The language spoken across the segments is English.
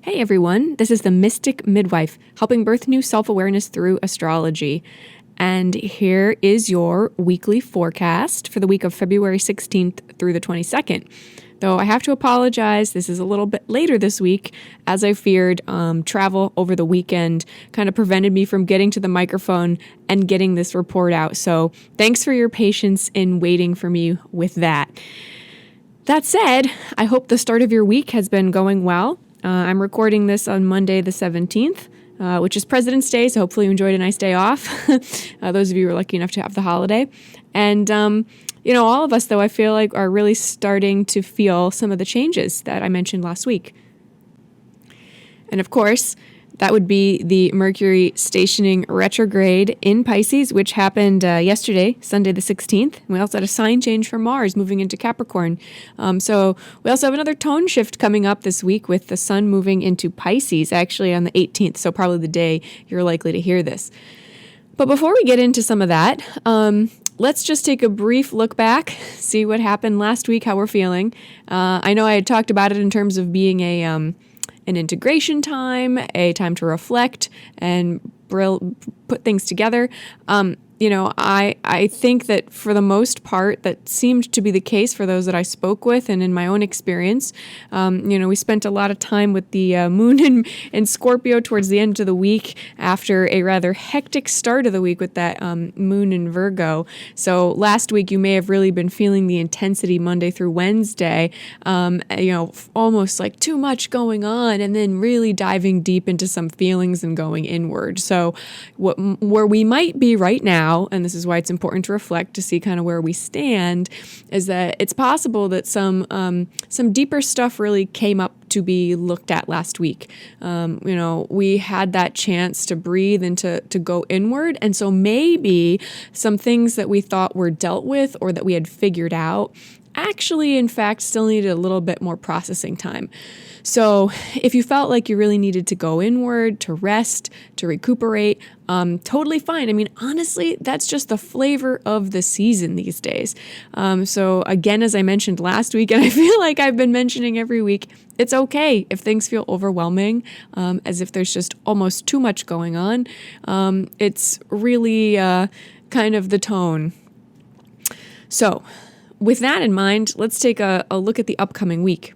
Hey everyone, this is the Mystic Midwife, helping birth new self-awareness through astrology. And here is your weekly forecast for the week of February 16th through the 22nd. Though I have to apologize, this is a little bit later this week, as I feared travel over the weekend kind of prevented me from getting to the microphone and getting this report out. So thanks for your patience in waiting for me with that. That said, I hope the start of your week has been going well. I'm recording this on Monday the 17th, which is President's Day, so hopefully you enjoyed a nice day off. Those of you who are lucky enough to have the holiday. And, all of us, though, I feel like are really starting to feel some of the changes that I mentioned last week. And of course, that would be the Mercury stationing retrograde in Pisces, which happened yesterday, Sunday the 16th. We also had a sign change for Mars moving into Capricorn. So we also have another tone shift coming up this week with the sun moving into Pisces, actually on the 18th, so probably the day you're likely to hear this. But before we get into some of that, let's just take a brief look back, see what happened last week, how we're feeling. I know I had talked about it in terms of being an integration time, a time to reflect and put things together. I think that for the most part, that seemed to be the case for those that I spoke with and in my own experience. We spent a lot of time with the moon in Scorpio towards the end of the week after a rather hectic start of the week with that moon in Virgo. So last week, you may have really been feeling the intensity Monday through Wednesday, almost like too much going on, and then really diving deep into some feelings and going inward. So where we might be right now, and this is why it's important to reflect to see kind of where we stand, is that it's possible that some deeper stuff really came up to be looked at last week. We had that chance to breathe and to go inward. And so maybe some things that we thought were dealt with or that we had figured out actually, in fact, still needed a little bit more processing time. So if you felt like you really needed to go inward, to rest, to recuperate, totally fine. I mean, honestly, that's just the flavor of the season these days. So again, as I mentioned last week, and I feel like I've been mentioning every week, it's okay if things feel overwhelming, as if there's just almost too much going on. It's really kind of the tone. So with that in mind, let's take a look at the upcoming week.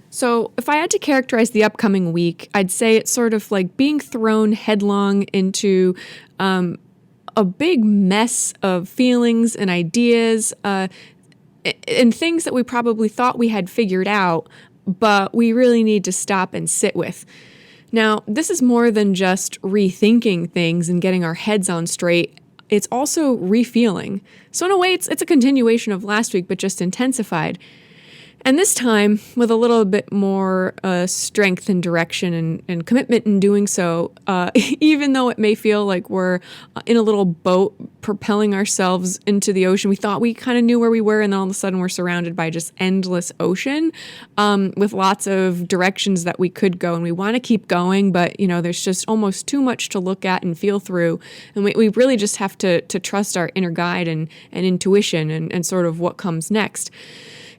So if I had to characterize the upcoming week, I'd say it's sort of like being thrown headlong into a big mess of feelings and ideas and things that we probably thought we had figured out, but we really need to stop and sit with. Now, this is more than just rethinking things and getting our heads on straight. It's also refeeling. So in a way, it's a continuation of last week, but just intensified. And this time, with a little bit more strength and direction and commitment in doing so, even though it may feel like we're in a little boat propelling ourselves into the ocean. We thought we kind of knew where we were, and then all of a sudden we're surrounded by just endless ocean with lots of directions that we could go. And we want to keep going, but, there's just almost too much to look at and feel through. And we really just have to trust our inner guide and intuition and sort of what comes next.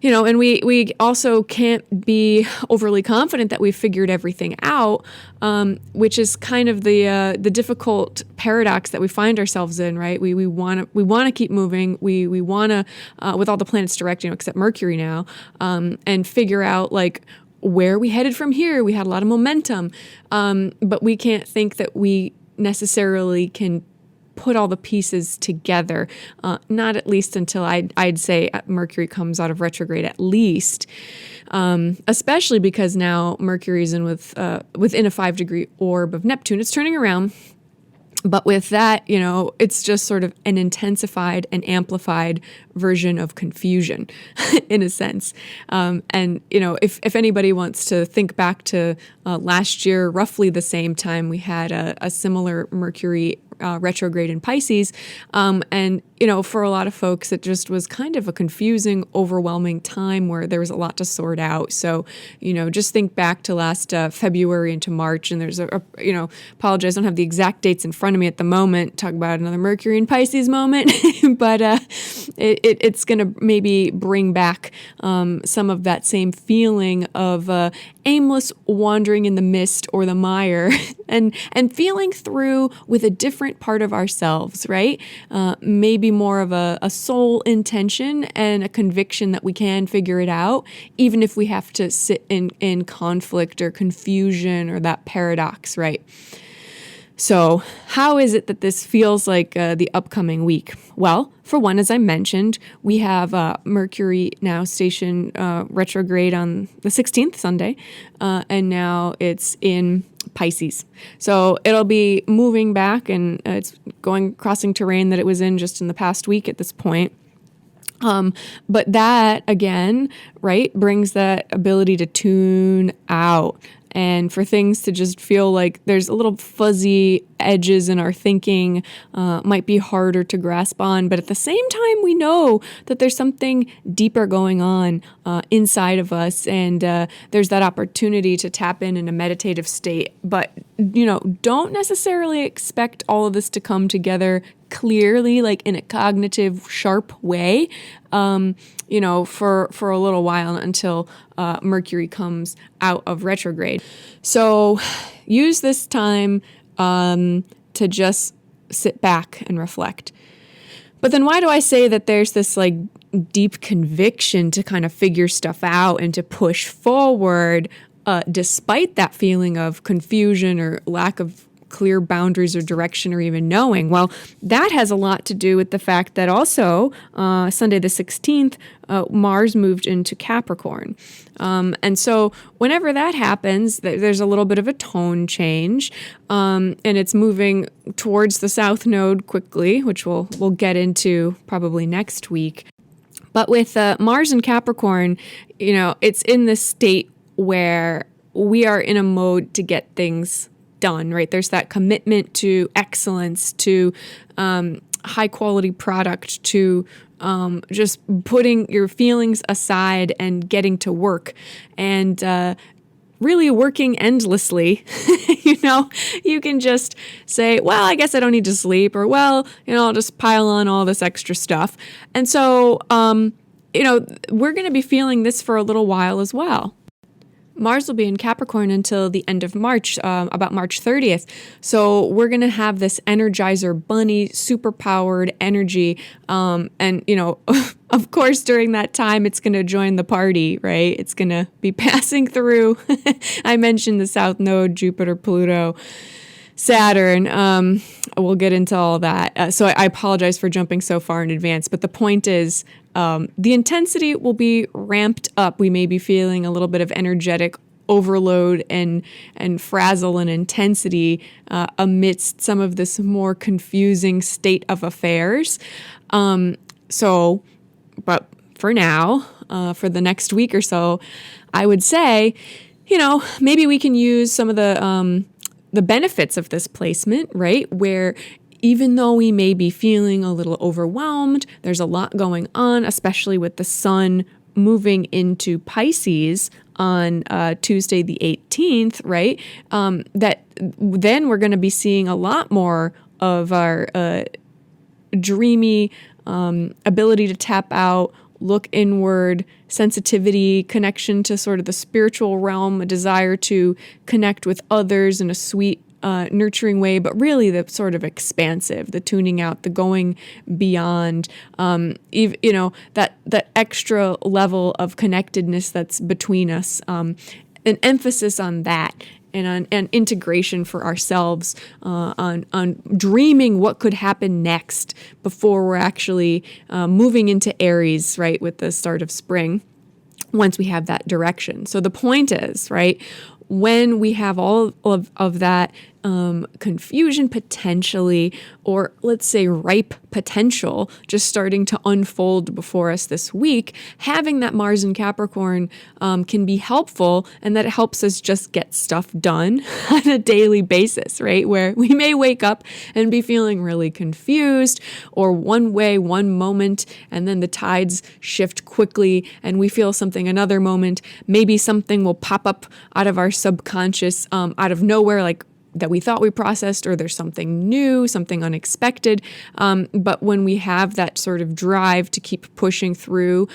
And we also can't be overly confident that we've figured everything out, which is kind of the difficult paradox that we find ourselves in, right? We want to keep moving. We want to, with all the planets direct, except Mercury now, and figure out like where we headed from here. We had a lot of momentum, but we can't think that we necessarily can put all the pieces together, not at least until I'd say Mercury comes out of retrograde at least, especially because now Mercury's in within a 5-degree orb of Neptune. It's turning around. But with that, it's just sort of an intensified and amplified version of confusion in a sense. If anybody wants to think back to last year, roughly the same time, we had a similar Mercury retrograde in Pisces. And, for a lot of folks, it just was kind of a confusing, overwhelming time where there was a lot to sort out. So, just think back to last February into March, and there's apologize, I don't have the exact dates in front of me at the moment. Talk about another Mercury in Pisces moment, but it's going to maybe bring back some of that same feeling of aimless wandering in the mist or the mire and feeling through with a different part of ourselves, right? Maybe more of a soul intention and a conviction that we can figure it out, even if we have to sit in conflict or confusion or that paradox, right? So how is it that this feels like the upcoming week? Well, for one, as I mentioned, we have Mercury now stationed retrograde on the 16th, Sunday, and now it's in Pisces. So it'll be moving back, and it's crossing terrain that it was in just in the past week at this point. But that, again, right, brings that ability to tune out and for things to just feel like there's a little fuzzy edges in our thinking, might be harder to grasp on. But at the same time, we know that there's something deeper going on inside of us, and there's that opportunity to tap in a meditative state. But, don't necessarily expect all of this to come together clearly, like in a cognitive, sharp way, for a little while until Mercury comes out of retrograde. So use this time to just sit back and reflect. But then why do I say that there's this like deep conviction to kind of figure stuff out and to push forward despite that feeling of confusion or lack of clear boundaries or direction or even knowing? Well, that has a lot to do with the fact that also Sunday the 16th, Mars moved into Capricorn. And so whenever that happens, there's a little bit of a tone change, and it's moving towards the South Node quickly, which we'll get into probably next week. But with Mars and Capricorn, it's in this state where we are in a mode to get things done, right? There's that commitment to excellence, to high quality product, to just putting your feelings aside and getting to work and really working endlessly. You can just say, well, I guess I don't need to sleep, or, well, I'll just pile on all this extra stuff. And so, we're going to be feeling this for a little while as well. Mars will be in Capricorn until the end of March, about March 30th. So we're going to have this Energizer Bunny, super-powered energy. And, of course, during that time, it's going to join the party, right? It's going to be passing through. I mentioned the South Node, Jupiter, Pluto, Saturn. We'll get into all that. So I apologize for jumping so far in advance. But the point is, the intensity will be ramped up. We may be feeling a little bit of energetic overload and frazzle and intensity amidst some of this more confusing state of affairs. But for now, for the next week or so, I would say, maybe we can use some of the benefits of this placement, right? Where even though we may be feeling a little overwhelmed, there's a lot going on, especially with the sun moving into Pisces on Tuesday the 18th, right? That then we're going to be seeing a lot more of our dreamy ability to tap out, look inward, sensitivity, connection to sort of the spiritual realm, a desire to connect with others in a sweet, nurturing way, but really the sort of expansive, the tuning out, the going beyond, that extra level of connectedness that's between us, an emphasis on that. And on integration for ourselves, on dreaming what could happen next before we're actually moving into Aries, right, with the start of spring, once we have that direction. So the point is, right, when we have all of that confusion potentially, or let's say ripe potential just starting to unfold before us this week, having that Mars in Capricorn can be helpful, and that it helps us just get stuff done on a daily basis, right? Where we may wake up and be feeling really confused, or one way, one moment, and then the tides shift quickly and we feel something another moment. Maybe something will pop up out of our subconscious out of nowhere, like that we thought we processed, or there's something new, something unexpected. But when we have that sort of drive to keep pushing through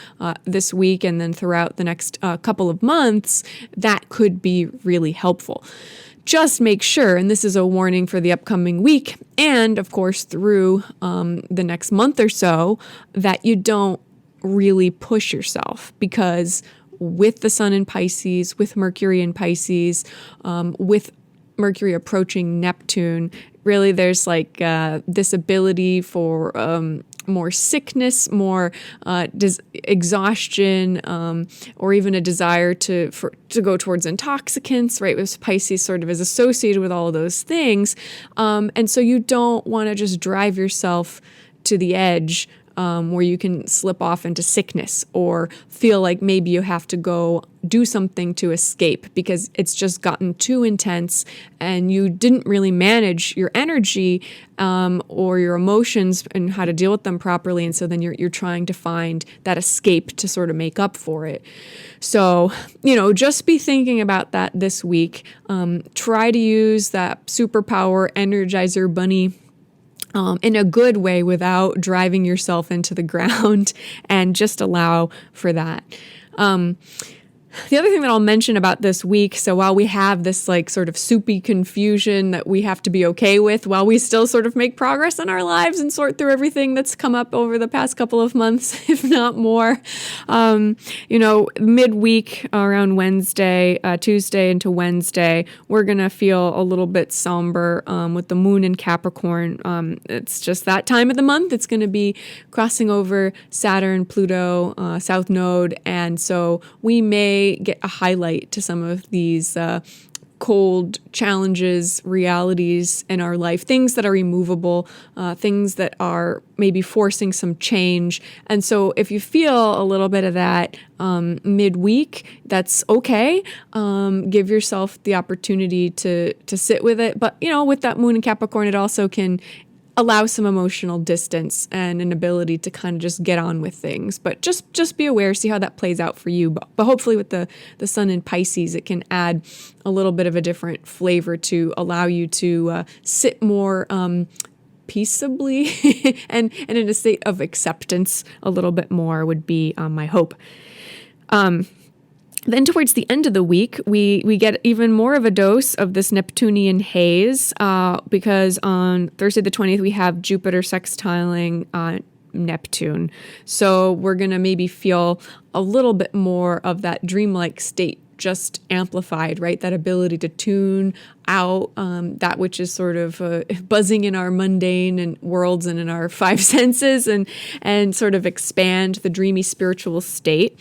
this week and then throughout the next couple of months, that could be really helpful. Just make sure, and this is a warning for the upcoming week, and of course through the next month or so, that you don't really push yourself, because with the sun in Pisces, with Mercury in Pisces, with Mercury approaching Neptune, really there's like this ability for more sickness, more exhaustion, or even a desire to go towards intoxicants, right? With Pisces sort of is associated with all of those things. And so you don't want to just drive yourself to the edge where you can slip off into sickness, or feel like maybe you have to go do something to escape because it's just gotten too intense and you didn't really manage your energy or your emotions and how to deal with them properly. And so then you're trying to find that escape to sort of make up for it. So, just be thinking about that this week. Try to use that superpower Energizer Bunny in a good way without driving yourself into the ground, and just allow for that. The other thing that I'll mention about this week, so while we have this like sort of soupy confusion that we have to be okay with while we still sort of make progress in our lives and sort through everything that's come up over the past couple of months, if not more, midweek around Wednesday, Tuesday into Wednesday, we're going to feel a little bit somber with the moon in Capricorn. It's just that time of the month. It's going to be crossing over Saturn, Pluto, South Node, and so we may get a highlight to some of these cold challenges, realities in our life, things that are immovable, things that are maybe forcing some change. And so if you feel a little bit of that midweek, that's okay. Give yourself the opportunity to sit with it. But, with that moon in Capricorn, it also can allow some emotional distance and an ability to kind of just get on with things. But just be aware, see how that plays out for you. But hopefully with the sun in Pisces, it can add a little bit of a different flavor to allow you to sit more peaceably and in a state of acceptance a little bit more would be my hope. Then towards the end of the week, we get even more of a dose of this Neptunian haze because on Thursday the 20th, we have Jupiter sextiling Neptune. So we're going to maybe feel a little bit more of that dreamlike state just amplified, right? That ability to tune out that which is sort of buzzing in our mundane and worlds and in our five senses and sort of expand the dreamy spiritual state.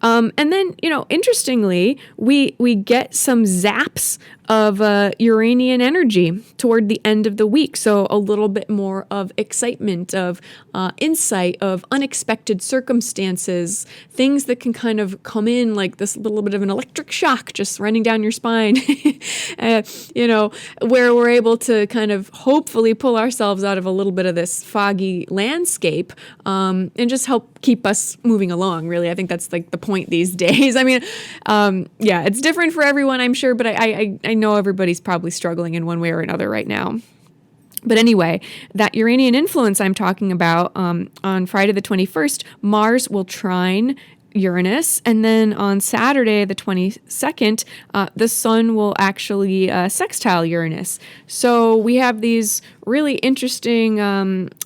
And then, interestingly, we get some zaps of Uranian energy toward the end of the week. So a little bit more of excitement, of insight, of unexpected circumstances, things that can kind of come in like this little bit of an electric shock just running down your spine, where we're able to kind of hopefully pull ourselves out of a little bit of this foggy landscape and just help keep us moving along, really. I think that's like the point these days. I mean, it's different for everyone, I'm sure, but I know everybody's probably struggling in one way or another right now. But anyway, that Uranian influence I'm talking about, on Friday the 21st, Mars will trine Uranus, and then on Saturday the 22nd, the sun will actually sextile Uranus. So we have these really interesting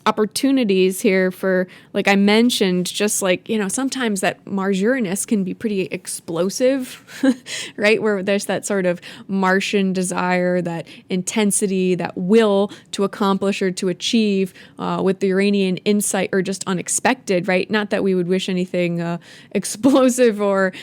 opportunities here for, like I mentioned, just like, sometimes that Mars-Uranus can be pretty explosive, right? Where there's that sort of Martian desire, that intensity, that will to accomplish or to achieve with the Uranian insight or just unexpected, right? Not that we would wish anything explosive or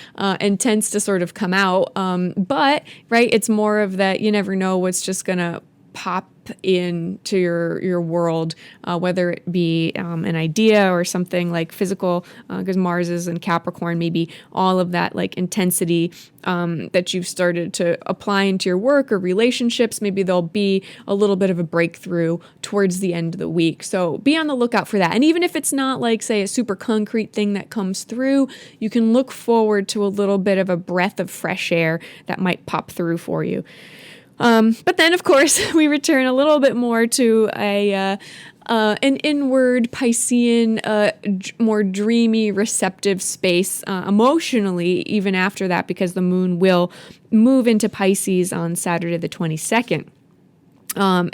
intense to sort of come out, but, right, it's more of that you never know what's just going to pop into your world, whether it be an idea or something like physical, because Mars is in Capricorn, maybe all of that like intensity that you've started to apply into your work or relationships, maybe there'll be a little bit of a breakthrough towards the end of the week. So be on the lookout for that. And even if it's not like, say, a super concrete thing that comes through, you can look forward to a little bit of a breath of fresh air that might pop through for you. But then, of course, we return a little bit more to an inward Piscean, more dreamy, receptive space emotionally, even after that, because the moon will move into Pisces on Saturday the 22nd.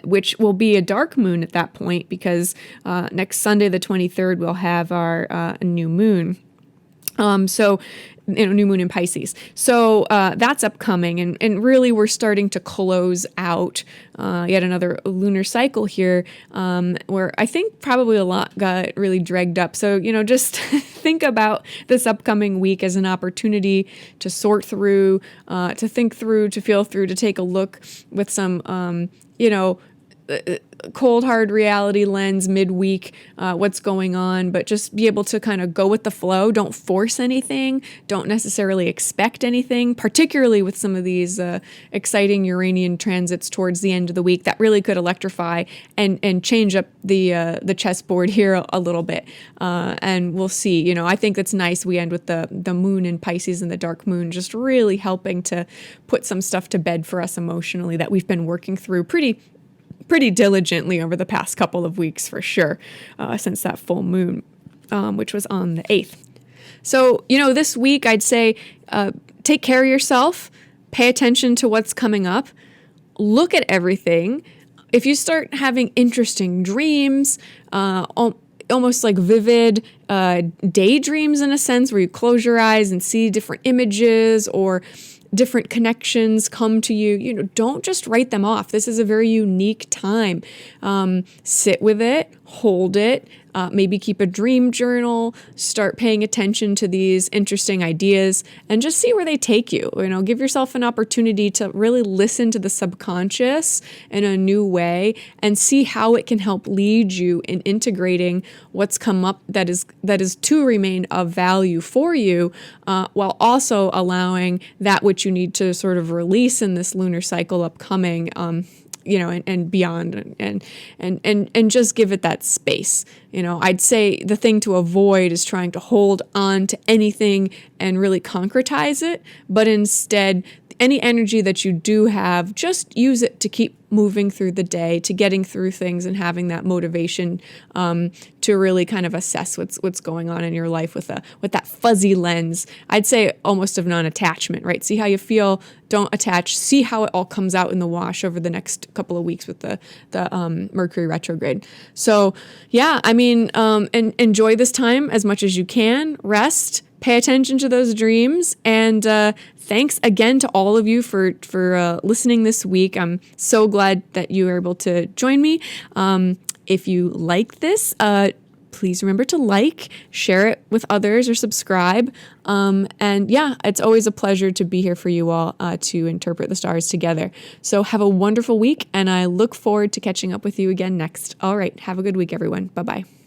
Which will be a dark moon at that point, because next Sunday the 23rd we'll have our new moon. New moon in Pisces. So that's upcoming, and really we're starting to close out yet another lunar cycle here, where I think probably a lot got really dragged up. So, just think about this upcoming week as an opportunity to sort through, to think through, to feel through, to take a look with some, cold, hard reality lens midweek, what's going on, but just be able to kind of go with the flow. Don't force anything. Don't necessarily expect anything, particularly with some of these exciting Uranian transits towards the end of the week that really could electrify and change up the chessboard here a little bit. And we'll see. I think that's nice. We end with the moon in Pisces and the dark moon just really helping to put some stuff to bed for us emotionally that we've been working through pretty diligently over the past couple of weeks, for sure, since that full moon, which was on the 8th. So, this week I'd say take care of yourself, pay attention to what's coming up, look at everything. If you start having interesting dreams, almost like vivid daydreams in a sense, where you close your eyes and see different images or different connections come to you, don't just write them off. This is a very unique time. Sit with it, hold it, maybe keep a dream journal, start paying attention to these interesting ideas, and just see where they take you. Give yourself an opportunity to really listen to the subconscious in a new way and see how it can help lead you in integrating what's come up that is to remain of value for you, while also allowing that which you need to sort of release in this lunar cycle upcoming, and beyond, and just give it that space. I'd say the thing to avoid is trying to hold on to anything and really concretize it, but instead, any energy that you do have, just use it to keep moving through the day, to getting through things and having that motivation to really kind of assess what's going on in your life with that fuzzy lens. I'd say almost of non-attachment, right? See how you feel, don't attach, see how it all comes out in the wash over the next couple of weeks with the Mercury retrograde. So yeah, and enjoy this time as much as you can, rest, pay attention to those dreams, and thanks again to all of you for listening this week. I'm so glad that you were able to join me. If you like this, please remember to share it with others, or subscribe. And yeah, it's always a pleasure to be here for you all to interpret the stars together. So have a wonderful week, and I look forward to catching up with you again next. All right, have a good week, everyone. Bye-bye.